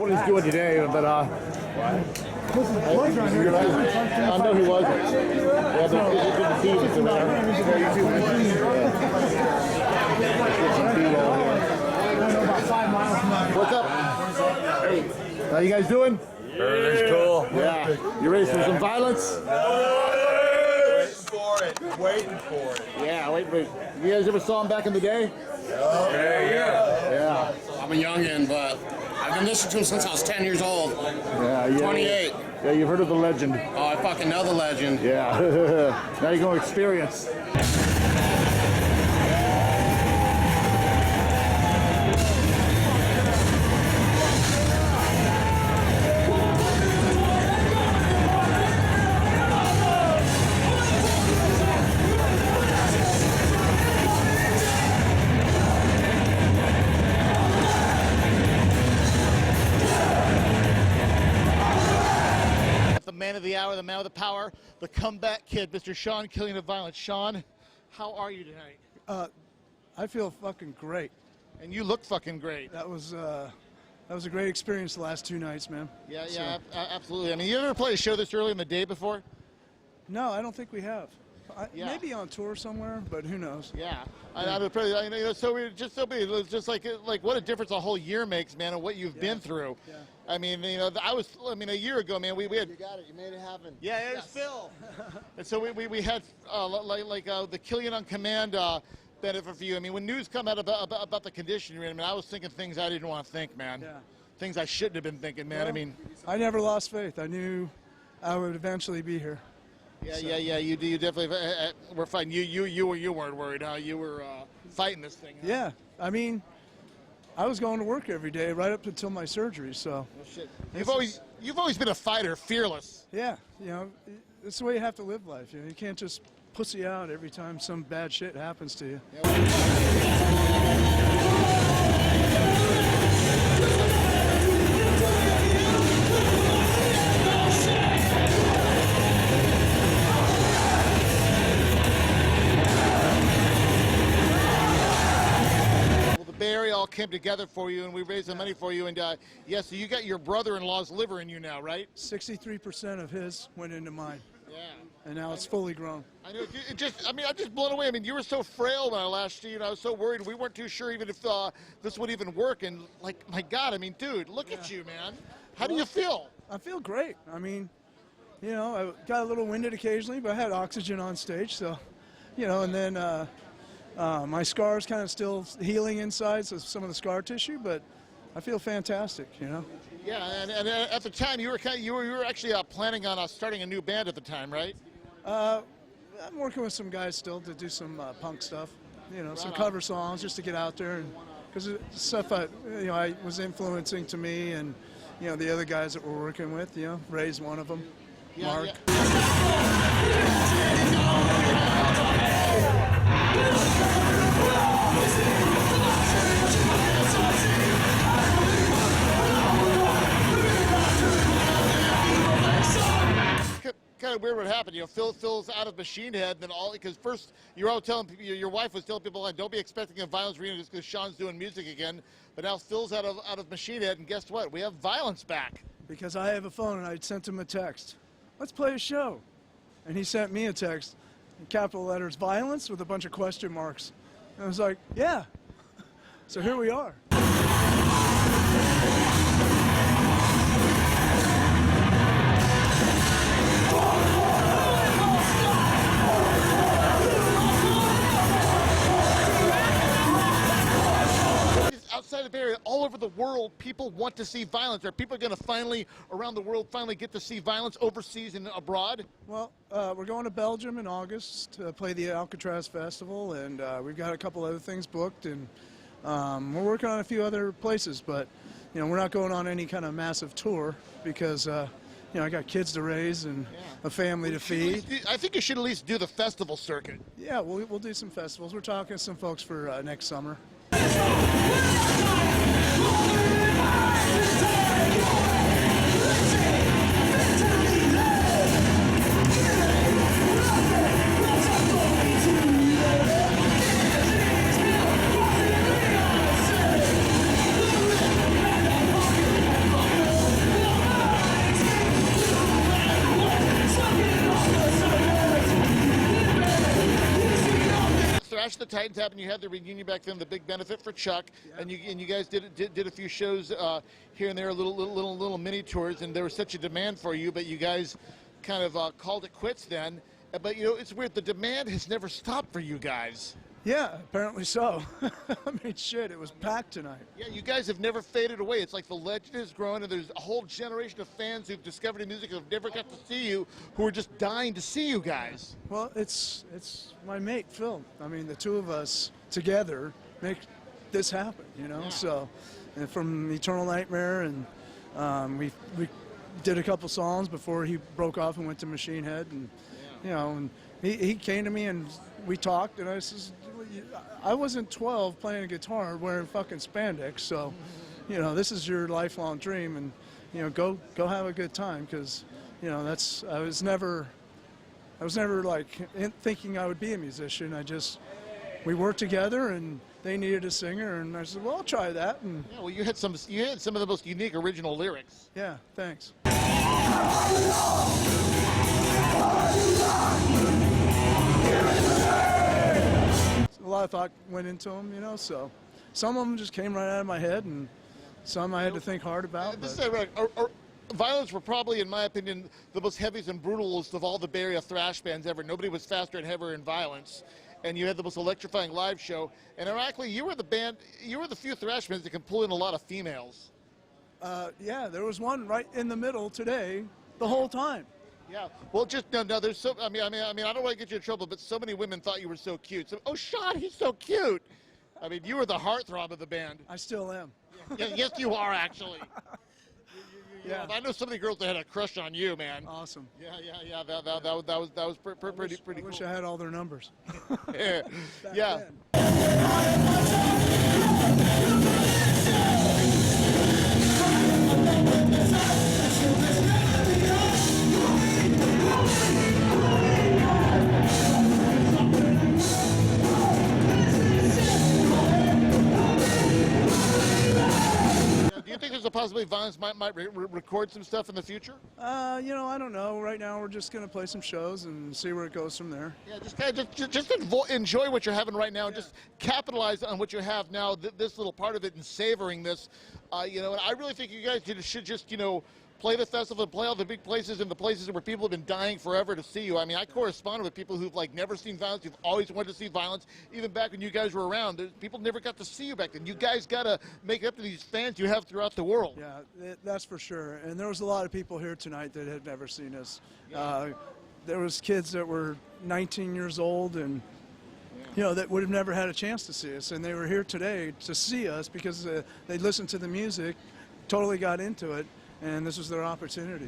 what he's doing today, but I know he wasn't. Yeah, but it didn't see him What's up? Hey, how you guys doing? Everything's cool. Yeah. You ready for some violence? Waiting for it. Yeah, waiting for it. You guys ever saw him back in the day? Yeah. I'm a youngin', but I've been listening to him since I was 10 years old. Yeah. 28. Yeah, you've heard of the legend. Oh, I fucking know the legend. Yeah. Now you're going to experience. Man of the hour, the man with the power, the comeback kid, Mr. Sean Killian of Vio-Lence. Sean, how are you tonight? I feel fucking great. And you look fucking great. That was a great experience the last 2 nights, man. Yeah, absolutely. I mean, you ever played a show this early in the day before? No, I don't think we have. Maybe on tour somewhere, but who knows? Yeah, I would probably. You know, so we just just like what a difference a whole year makes, man, and what you've been through. Yeah. I mean, you know, a year ago, man, we had. You got it. You made it happen. Yeah, it was Phil. And so we had the Killian on Command benefit for you. I mean, when news come out about the condition you're in, I mean, I was thinking things I didn't want to think, man. Yeah. Things I shouldn't have been thinking, man. Well, I mean, I never lost faith. I knew I would eventually be here. Yeah. You definitely were fighting. You weren't worried, huh? You were fighting this thing. Huh? Yeah, I mean, I was going to work every day right up until my surgery. So. Well, shit. You've always been a fighter, fearless. Yeah, you know, it's the way you have to live life. You know, you can't just pussy out every time some bad shit happens to you. All came together for you, and we raised the money for you. And so you got your brother-in-law's liver in you now, right? 63% of his went into mine. Yeah. And now it's fully grown. I know. I'm just blown away. I mean, you were so frail when I last seen you, and I was so worried. We weren't too sure even if this would even work. And like, my God, I mean, dude, look at you, man. How do you feel? I feel great. I mean, you know, I got a little winded occasionally, but I had oxygen on stage, so, you know, and then. My scar's kind of still healing inside, so some of the scar tissue, but I feel fantastic, you know. Yeah, and at the time you were actually planning on starting a new band at the time, right? I'm working with some guys still to do some punk stuff, you know, some cover songs just to get out there, and because it's stuff I was influencing to me, and you know the other guys that we're working with, you know, Ray's one of them, Mark. Kind of weird what happened. You know, Phil's out of Machine Head, then because first you're all telling people, your wife was telling people, don't be expecting a Vio-Lence reunion just because Sean's doing music again. But now Phil's out of Machine Head, and guess what? We have Vio-Lence back. Because I have a phone, and I sent him a text. Let's play a show, and he sent me a text, in capital letters, Vio-Lence with a bunch of question marks. And I was like, yeah. So here we are. Outside of the Bay Area, all over the world, people want to see Vio-Lence. Are people going to finally, around the world, finally get to see Vio-Lence overseas and abroad? Well, we're going to Belgium in August to play the Alcatraz Festival, and we've got a couple other things booked, and we're working on a few other places, but you know, we're not going on any kind of massive tour because you know, I got kids to raise and a family to feed. I think you should at least do the festival circuit. Yeah, we'll do some festivals. We're talking to some folks for next summer. Titans happened. You had the reunion back then, the big benefit for Chuck, and you guys did a few shows here and there, little mini tours, and there was such a demand for you, but you guys kind of called it quits then. But you know, it's weird. The demand has never stopped for you guys. Yeah, apparently so. I mean, shit, it was packed tonight. Yeah, you guys have never faded away. It's like the legend has grown, and there's a whole generation of fans who've discovered your music who have never got to see you, who are just dying to see you guys. Well, it's my mate, Phil. I mean, the two of us together make this happen, you know? Yeah. So, and from Eternal Nightmare, and we did a couple songs before he broke off and went to Machine Head, and, you know, and he came to me and we talked, and I says, I wasn't 12 playing a guitar wearing fucking spandex, so, you know, this is your lifelong dream, and, you know, go have a good time, because, you know, I was never like thinking I would be a musician. We worked together, and they needed a singer, and I said, well, I'll try that. And yeah, well, you had some of the most unique original lyrics. yeah, thanks. A lot of thought went into them, you know, so some of them just came right out of my head, and some I had to think hard about. This is ironic. Vio-Lence were probably, in my opinion, the most heaviest and brutalest of all the Bay Area thrash bands ever. Nobody was faster and heavier than Vio-Lence. And you had the most electrifying live show. And ironically, you were the few thrash bands that can pull in a lot of females. Yeah, there was one right in the middle today, the whole time. Yeah. Well, just no. There's so. I mean, I don't want to get you in trouble, but so many women thought you were so cute. So, oh, Sean, he's so cute. I mean, you were the heartthrob of the band. I still am. Yeah, yes, you are actually. Yeah. I know some of the girls that had a crush on you, man. Awesome. Yeah. That was pretty I cool. wish I had all their numbers. Yeah. Do you think there's a possibility Vio-Lence might record some stuff in the future? You know, I don't know. Right now, we're just gonna play some shows and see where it goes from there. Yeah, just enjoy what you're having right now, and just capitalize on what you have now. This little part of it, and savoring this. You know, and I really think you guys should just, you know, play the festival and play all the big places and the places where people have been dying forever to see you. I mean, I corresponded with people who've like never seen Vio-Lence, who've always wanted to see Vio-Lence, even back when you guys were around. People never got to see you back then. You guys got to make it up to these fans you have throughout the world. Yeah, that's for sure. And there was a lot of people here tonight that had never seen us. There was kids that were 19 years old and, you know, that would have never had a chance to see us. And they were here today to see us because they listened to the music, totally got into it, and this was their opportunity.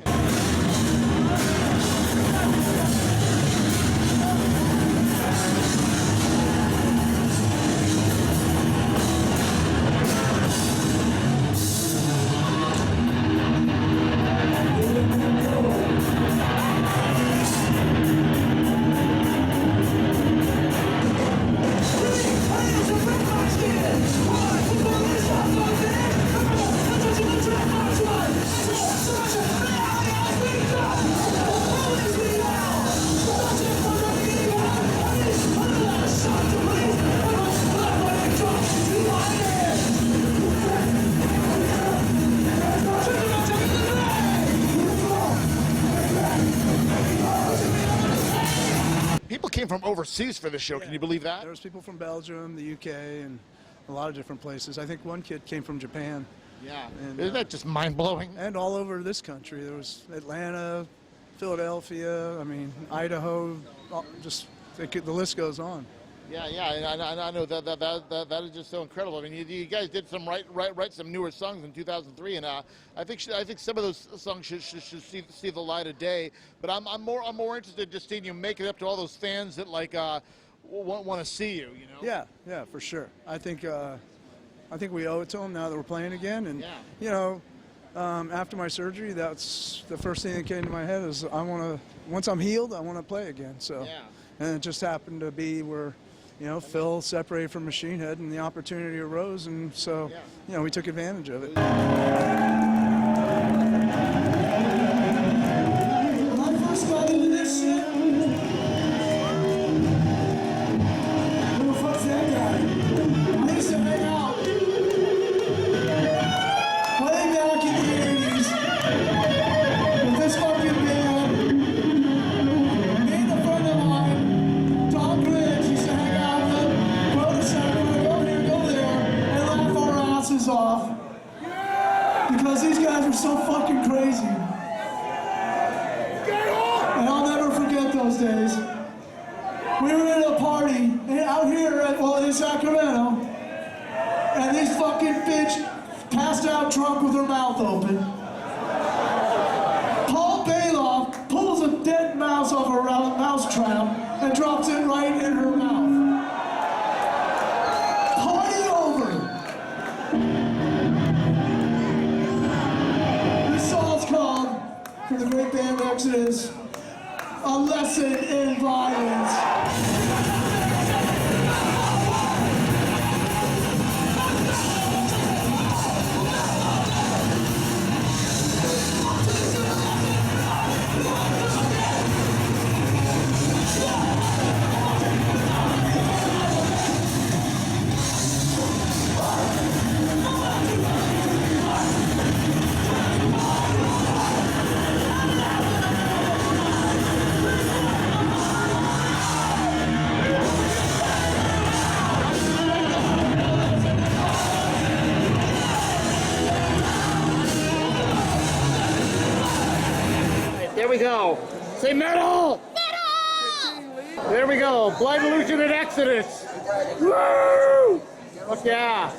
From overseas for the show. Can you believe that? There was people from Belgium, the UK, and a lot of different places. I think one kid came from Japan. Yeah. And, isn't that just mind-blowing? And all over this country. There was Atlanta, Philadelphia, I mean, Idaho, the list goes on. Yeah, I know that is just so incredible. I mean, you guys did write some newer songs in 2003, and I think some of those songs should see the light of day. But I'm more interested in just seeing you make it up to all those fans that like want to see you. You know? Yeah, for sure. I think we owe it to them now that we're playing again, and yeah. You know, after my surgery, that's the first thing that came to my head is once I'm healed, I want to play again. So, yeah. And it just happened to be where, you know, Phil separated from Machine Head and the opportunity arose, and so, you know, we took advantage of it. What's that? are so fucking crazy. And I'll never forget those days. We were at a party out here in Sacramento, and this fucking bitch passed out drunk with her mouth open. Paul Bailoff pulls a dead mouse off a mouse trap and drops it right in her mouth. Party over. This song's called, for the great band Exodus, A Lesson in Violence. There we go. Say metal! Metal! There we go. Blind Illusion and Exodus. Woo! Fuck yeah.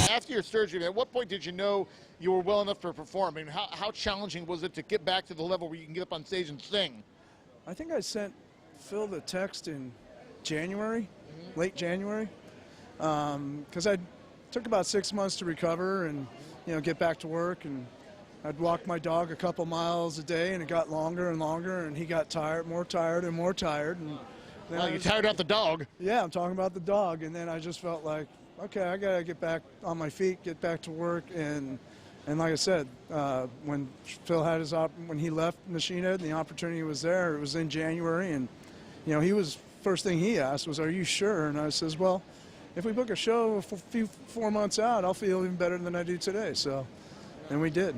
After your surgery, at what point did you know you were well enough to perform? I mean, how challenging was it to get back to the level where you can get up on stage and sing? I think I sent Phil the text in January, late January, because I took about 6 months to recover and get back to work, and I'd walk my dog a couple miles a day, and it got longer and longer, and he got more tired and more tired. And then Well, you tired out the dog. Yeah, I'm talking about the dog, and then I just felt like, okay, I gotta get back on my feet, get back to work, and like I said, when Phil had when he left Machine Head and the opportunity was there, it was in January, and he was, first thing he asked was, "Are you sure?" And I says, "Well, if we book a show 4 months out, I'll feel even better than I do today." So, and we did.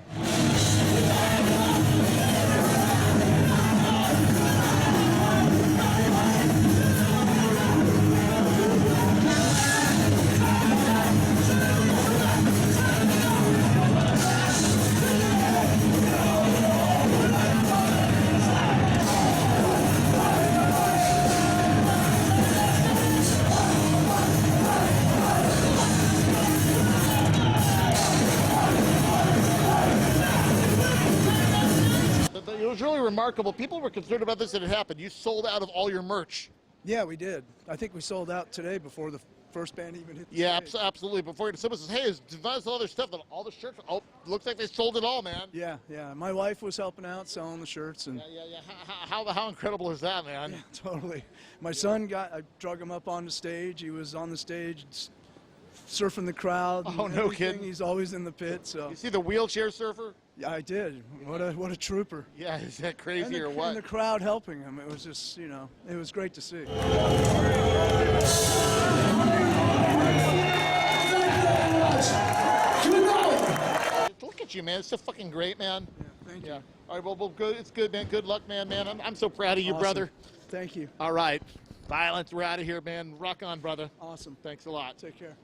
It was really remarkable. People were concerned about this, and it happened. You sold out of all your merch. Yeah, we did. I think we sold out today before the first band even hit the Yeah, stage. absolutely. Before someone says, "Hey, is Device all their stuff?" And all the shirts. Oh, looks like they sold it all, man. Yeah. My wife was helping out, selling the shirts, and Yeah. How incredible is that, man? yeah, totally. My son I drug him up on the stage. He was on the stage surfing the crowd. Oh, and no everything. kidding. He's always in the pit. So You see the wheelchair surfer? yeah, I did. What a trooper. Yeah, is that crazy And the, or what? and the crowd helping him. It was just, it was great to see. Look at you, man. It's so fucking great, man. Yeah, thank you. Yeah. All right, well, good. It's good, man. Good luck, man. I'm so proud of you, Awesome. brother. Thank you. All right. Violence, we're out of here, man. Rock on, brother. Awesome. Thanks a lot. Take care.